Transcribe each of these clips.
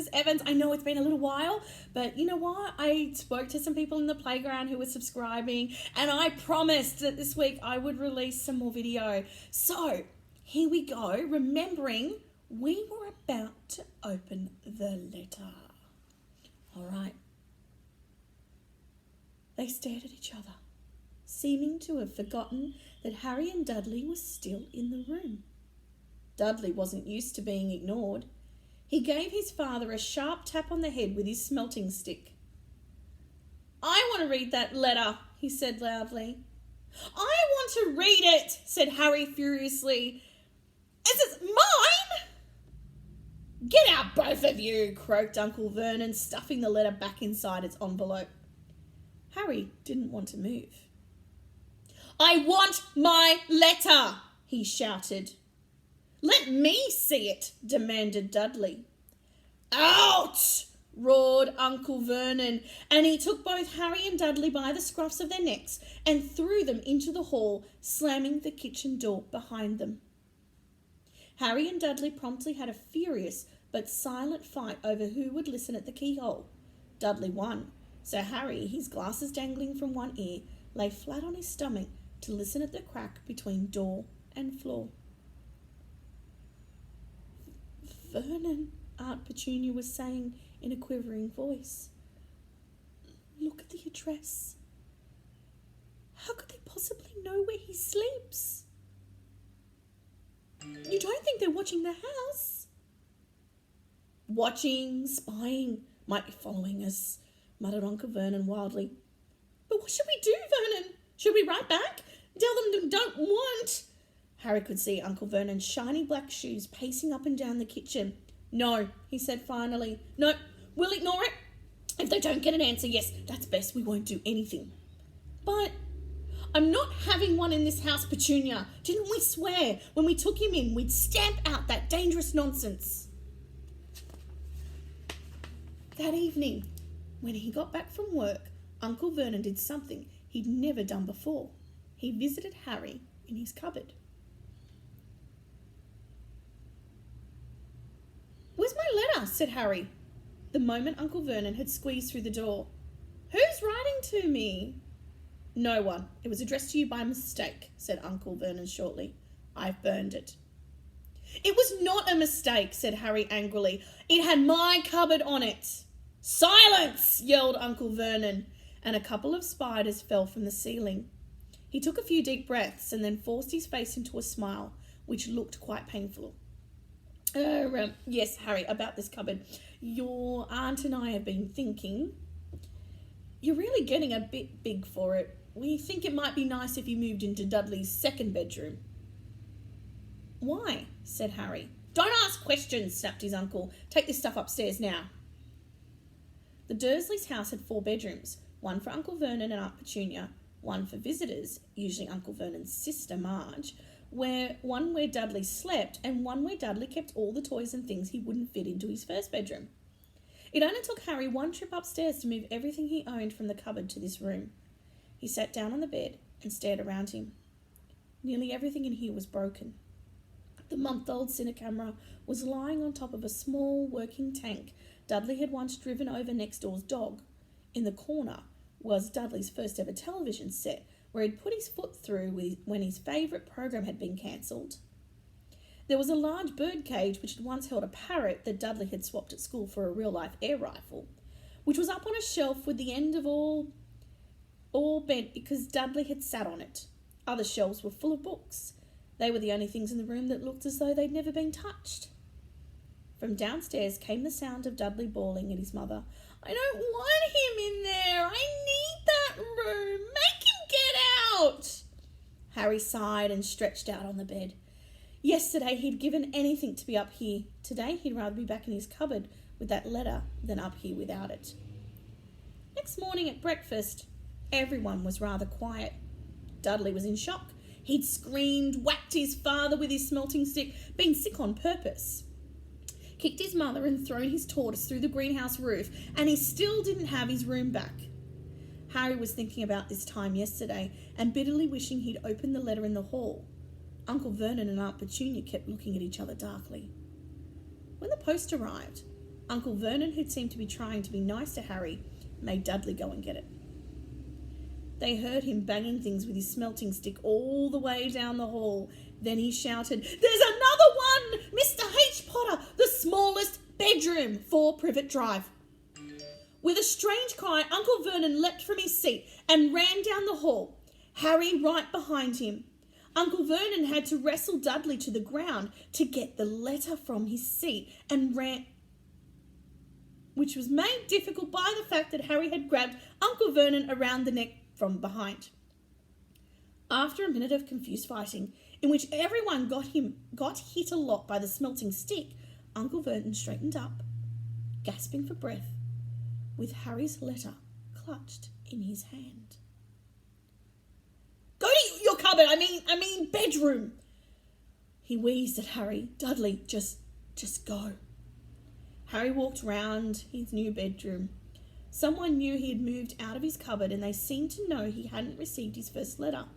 Mrs. Evans. I know it's been a little while, but you know what? I spoke to some people in the playground who were subscribing, and I promised that this week I would release some more video. So, here we go, remembering we were about to open the letter. All right. They stared at each other, seeming to have forgotten that Harry and Dudley were still in the room. Dudley wasn't used to being ignored. He gave his father a sharp tap on the head with his smelting stick. "I want to read that letter," he said loudly. "I want to read it," said Harry furiously. "Is it mine?" "Get out, both of you," croaked Uncle Vernon, stuffing the letter back inside its envelope. Harry didn't want to move. "I want my letter," he shouted. "Let me see it," demanded Dudley. "Out!" roared Uncle Vernon, and he took both Harry and Dudley by the scruffs of their necks and threw them into the hall, slamming the kitchen door behind them. Harry and Dudley promptly had a furious but silent fight over who would listen at the keyhole. Dudley won, so Harry, his glasses dangling from one ear, lay flat on his stomach to listen at the crack between door and floor. "Vernon," Aunt Petunia was saying in a quivering voice, "look at the address. How could they possibly know where he sleeps? You don't think they're watching the house?" "Watching, spying, might be following us," muttered Uncle Vernon wildly. "But what should we do, Vernon? Should we write back? Tell them we don't want..." Harry could see Uncle Vernon's shiny black shoes pacing up and down the kitchen. "No," he said finally. "No, we'll ignore it. If they don't get an answer, yes, that's best. We won't do anything." "But I'm not having one in this house, Petunia. Didn't we swear when we took him in we'd stamp out that dangerous nonsense?" That evening, when he got back from work, Uncle Vernon did something he'd never done before. He visited Harry in his cupboard. "Where's my letter?" said Harry, the moment Uncle Vernon had squeezed through the door. "Who's writing to me?" "No one. It was addressed to you by mistake," said Uncle Vernon shortly. "I've burned it." "It was not a mistake," said Harry angrily. "It had my cupboard on it." "Silence!" yelled Uncle Vernon, and a couple of spiders fell from the ceiling. He took a few deep breaths and then forced his face into a smile, which looked quite painful. Yes, Harry, about this cupboard. Your aunt and I have been thinking. You're really getting a bit big for it. We think it might be nice if you moved into Dudley's second bedroom." "Why?" said Harry. "Don't ask questions," snapped his uncle. "Take this stuff upstairs now." The Dursleys' house had 4 bedrooms, one for Uncle Vernon and Aunt Petunia, one for visitors, usually Uncle Vernon's sister Marge, one where Dudley slept, and one where Dudley kept all the toys and things he wouldn't fit into his first bedroom. It only took Harry one trip upstairs to move everything he owned from the cupboard to this room. He sat down on the bed and stared around him. Nearly everything in here was broken. The month-old Cinecamera was lying on top of a small working tank Dudley had once driven over next door's dog. In the corner was Dudley's first ever television set, where he'd put his foot through when his favourite program had been cancelled. There was a large bird cage which had once held a parrot that Dudley had swapped at school for a real-life air rifle, which was up on a shelf with the end of all bent because Dudley had sat on it. Other shelves were full of books. They were the only things in the room that looked as though they'd never been touched. From downstairs came the sound of Dudley bawling at his mother. "I don't want him in there. I need that room. Make him get out." Harry sighed and stretched out on the bed. Yesterday he'd given anything to be up here. Today he'd rather be back in his cupboard with that letter than up here without it. Next morning at breakfast, everyone was rather quiet. Dudley was in shock. He'd screamed, whacked his father with his smelting stick, been sick on purpose, kicked his mother and thrown his tortoise through the greenhouse roof, and he still didn't have his room back. Harry was thinking about this time yesterday and bitterly wishing he'd opened the letter in the hall. Uncle Vernon and Aunt Petunia kept looking at each other darkly. When the post arrived, Uncle Vernon, who seemed to be trying to be nice to Harry, made Dudley go and get it. They heard him banging things with his smelting stick all the way down the hall. Then he shouted, "There's another one! Mr. H. Potter, the smallest bedroom, 4 Privet Drive." With a strange cry, Uncle Vernon leapt from his seat and ran down the hall, Harry right behind him. Uncle Vernon had to wrestle Dudley to the ground to get the letter from his seat and ran, which was made difficult by the fact that Harry had grabbed Uncle Vernon around the neck from behind. After a minute of confused fighting, in which everyone got hit a lot by the smelting stick, Uncle Vernon straightened up, gasping for breath, with Harry's letter clutched in his hand. "Go to your cupboard, I mean bedroom," he wheezed at Harry. "Dudley, just go." Harry walked round his new bedroom. Someone knew he had moved out of his cupboard, and they seemed to know he hadn't received his first letter.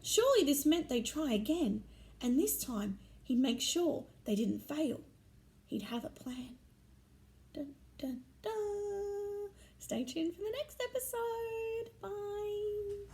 Surely this meant they'd try again, and this time he'd make sure they didn't fail. He'd have a plan. Dun, dun, dun. Stay tuned for the next episode. Bye.